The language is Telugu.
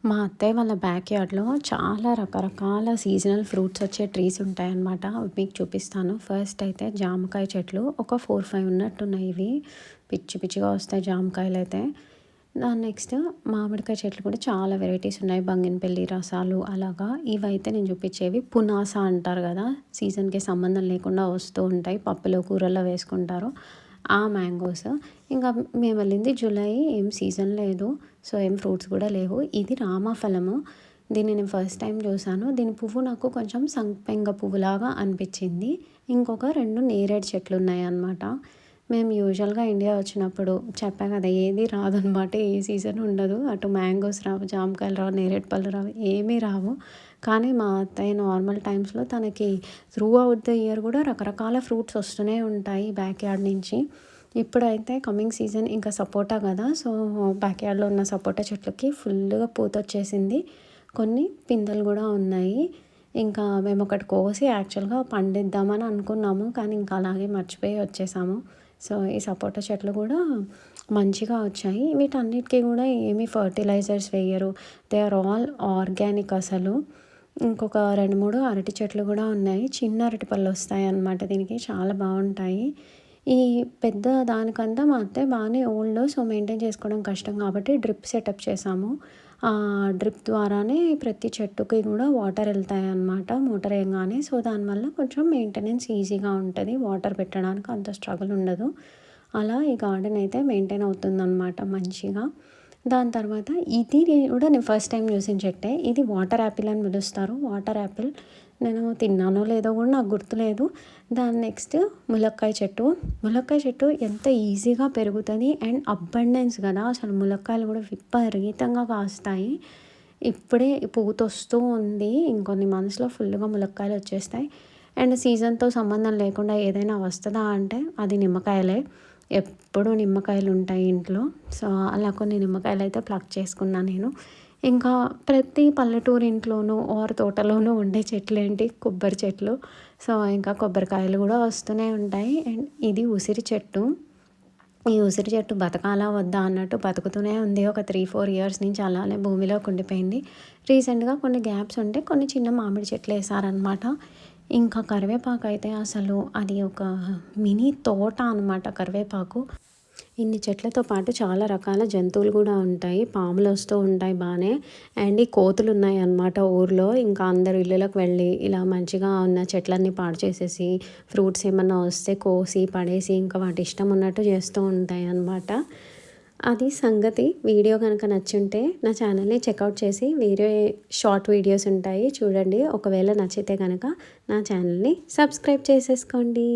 మా అత్తయ్య వాళ్ళ బ్యాక్ యార్డ్‌లో చాలా రకరకాల సీజనల్ ఫ్రూట్స్ వచ్చే ట్రీస్ ఉంటాయన్నమాట. అవి మీకు చూపిస్తాను. ఫస్ట్ అయితే జామకాయ చెట్లు ఒక 4, 5 ఉన్నట్టున్నాయి ఇవి. పిచ్చి పిచ్చిగా వస్తాయి జామకాయలైతే. దాని నెక్స్ట్ మామిడికాయ చెట్లు కూడా చాలా వెరైటీస్ ఉన్నాయి. బంగినపల్లి రసాలు అలాగా. ఇవైతే నేను చూపించేవి పునాస అంటారు కదా! సీజన్‌కి సంబంధం లేకుండా వస్తూ ఉంటాయి. పప్పులో, కూరల్లో వేసుకుంటారు. ఆ మ్యాంగోస్. ఇంకా మేము వెళ్ళింది జూలై, ఏం సీజన్ లేదు. సో, ఏం ఫ్రూట్స్ కూడా లేవు. ఇది రామఫలము. దీన్ని నేను ఫస్ట్ టైం చూసాను. దీని పువ్వు నాకు కొంచెం సంపెంగ పువ్వులాగా అనిపించింది. ఇంకొక 2 నేరేడు చెట్లు ఉన్నాయన్నమాట. మేము యూజువల్‌గా ఇండియా వచ్చినప్పుడు చెప్పా కదా! ఏది రాదనమాట. ఏ సీజన్ ఉండదు. అటు మ్యాంగోస్ రావు, జామకాయలు రావు, నేరేడు పళ్ళు రావు, ఏమీ రావు. కానీ మా అత్తయ్య నార్మల్ టైమ్స్‌లో తనకి త్రూ అవుట్ ద ఇయర్ కూడా రకరకాల ఫ్రూట్స్ వస్తూనే ఉంటాయి బ్యాక్ యార్డ్ నుంచి. ఇప్పుడైతే కమింగ్ సీజన్ ఇంకా సపోటా కదా! సో, బ్యాక్ యార్డ్‌లో ఉన్న సపోటా చెట్లకి ఫుల్లుగా పూతొచ్చేసింది. కొన్ని పిందెలు కూడా ఉన్నాయి. ఇంకా మేము ఒకటి కోసి యాక్చువల్‌గా పండిద్దామని అనుకున్నాము. కానీ ఇంకా అలాగే మర్చిపోయి వచ్చేసాము. సో, ఈ సపోటా చెట్లు కూడా మంచిగా వచ్చాయి. వీటన్నిటికి కూడా ఏమి ఫర్టిలైజర్స్ వేయరు. దే ఆర్ ఆల్ ఆర్గానిక్ అసలు. ఇంకొక 2, 3 అరటి చెట్లు కూడా ఉన్నాయి. చిన్న అరటి పళ్ళు వస్తాయన్నమాట దీనికి. చాలా బాగుంటాయి. ఈ పెద్ద దానికంతా మా అత్తయ్య బాగానే ఓల్డ్. సో, మెయింటైన్ చేసుకోవడం కష్టం కాబట్టి డ్రిప్ సెటప్ చేసాము. ఆ డ్రిప్ ద్వారానే ప్రతి చెట్టుకి కూడా వాటర్ వెళ్తాయన్నమాట మోటర్ వేయంగానే. సో, దానివల్ల కొంచెం మెయింటెనెన్స్ ఈజీగా ఉంటుంది. వాటర్ పెట్టడానికి అంత స్ట్రగుల్ ఉండదు. అలా ఈ గార్డెన్ అయితే మెయింటైన్ అవుతుందన్నమాట మంచిగా. దాని తర్వాత ఇది కూడా నేను ఫస్ట్ టైం చూసిన చెట్టే. ఇది వాటర్ యాపిల్ అని పిలుస్తారు. వాటర్ యాపిల్ నేను తిన్నానో లేదో కూడా నాకు గుర్తులేదు. దాని నెక్స్ట్ ములక్కాయ చెట్టు. ములక్కాయ చెట్టు ఎంత ఈజీగా పెరుగుతుంది అండ్ అబండెన్స్ కదా! అసలు ములక్కాయలు కూడా విపరీతంగా కాస్తాయి. ఇప్పుడే పూతొస్తూ ఉంది. ఇంకొన్ని మంత్స్‌లో ఫుల్‌గా ములక్కాయలు వచ్చేస్తాయి. అండ్ సీజన్‌తో సంబంధం లేకుండా ఏదైనా వస్తదా అంటే అది నిమ్మకాయలే. ఎప్పుడూ నిమ్మకాయలు ఉంటాయి ఇంట్లో. సో, అలా కొన్ని నిమ్మకాయలు అయితే ప్లక్ చేసుకున్నా నేను. ఇంకా ప్రతి పల్లెటూరు ఇంట్లోనూ ఆర్ తోటలోనూ ఉండే చెట్లేంటి కొబ్బరి చెట్లు. సో, ఇంకా కొబ్బరికాయలు కూడా వస్తూనే ఉంటాయి. అండ్ ఇది ఉసిరి చెట్టు. ఈ ఉసిరి చెట్టు బతకాలా వద్దా అన్నట్టు బతుకుతూనే ఉంది. ఒక 3, 4 ఇయర్స్ నుంచి అలానే భూమిలోకి ఉండిపోయింది. రీసెంట్‌గా కొన్ని గ్యాప్స్ ఉంటే కొన్ని చిన్న మామిడి చెట్లు వేశారనమాట. ఇంకా కరివేపాకు అయితే అసలు అది ఒక మినీ తోట అనమాట కరివేపాకు. ఇన్ని చెట్లతో పాటు చాలా రకాల జంతువులు కూడా ఉంటాయి. పాములు వస్తూ ఉంటాయి బాగానే. అండ్ ఈ కోతులు ఉన్నాయన్నమాట ఊర్లో. ఇంకా అందరు ఇళ్ళలోకి వెళ్ళి ఇలా మంచిగా ఉన్న చెట్లన్నీ పాడు చేసేసి ఫ్రూట్స్ ఏమన్నా వస్తే కోసి పడేసి ఇంకా వాటి ఇష్టం ఉన్నట్టు చేస్తూ ఉంటాయి అన్నమాట. అది సంగతి. వీడియో కనుక నచ్చుంటే నా ఛానల్ని చెక్అవుట్ చేసి వేరే షార్ట్ వీడియోస్ ఉంటాయి చూడండి. ఒకవేళ నచ్చితే కనుక నా ఛానల్ని సబ్స్క్రైబ్ చేసేసుకోండి.